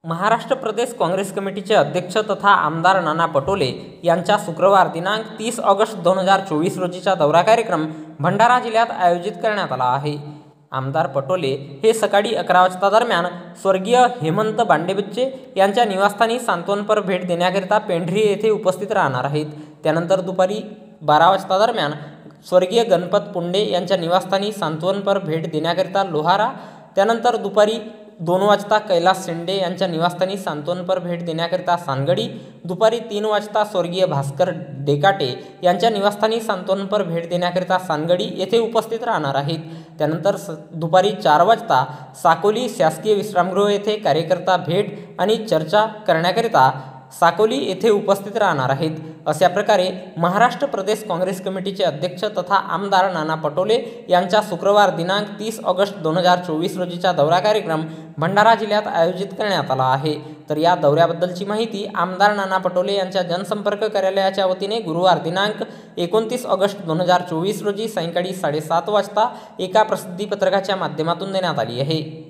महाराष्ट्र प्रदेश काँग्रेस कमिटीचे अध्यक्ष तथा आमदार नाना पटोले यांचा शुक्रवार दिनांक 30 ऑगस्ट 2024 रोजीचा दौरा कार्यक्रम भंडारा जिल्ह्यात आयोजित करण्यात आला आहे। आमदार पटोले हे सकाळी 11 वाजता दरम्यान स्वर्गीय हेमंत बांडेबच्चे यांच्या निवासस्थानी सांत्वनपर भेट देण्याकरिता पेंढरी येथे उपस्थित राहणार आहेत। त्यानंतर दुपारी 12 वाजता दरम्यान स्वर्गीय गणपत पुंडे यांच्या निवासस्थानी सांत्वनपर भेट देण्याकरिता लोहारा, त्यानंतर दुपारी 2 वाजता कैलास शिंदे यांच्या निवासस्थानी सांत्वनपर भेट देण्याकरिता सांगडी, दुपारी 3 वाजता स्वर्गीय भास्कर डेकाटे यांच्या निवासस्थानी सांत्वनपर भेट देण्याकरिता सांगडी येथे उपस्थित राहणार आहेत। त्यानंतर दुपारी 4 वाजता साकोली शासकीय विश्रामगृह येथे कार्यकर्ता भेट आणि चर्चा करण्याकरिता साकोली येथे उपस्थित राहणार आहेत। अशा प्रकारे महाराष्ट्र प्रदेश काँग्रेस कमिटीचे अध्यक्ष तथा आमदार नाना पटोले यांचा शुक्रवार दिनांक 30 ऑगस्ट 2024 रोजीचा दौरा कार्यक्रम भंडारा जिल्ह्यात आयोजित करण्यात आला आहे। तर या दौऱ्याबद्दलची माहिती आमदार नाना पटोले यांच्या जनसंपर्क कार्यालयाच्या वतीने गुरुवार दिनांक 29 ऑगस्ट 2024 रोजी सायंकाळी 7:30 वाजता एका प्रसिद्धी पत्रकाच्या माध्यमातून देण्यात आली आहे।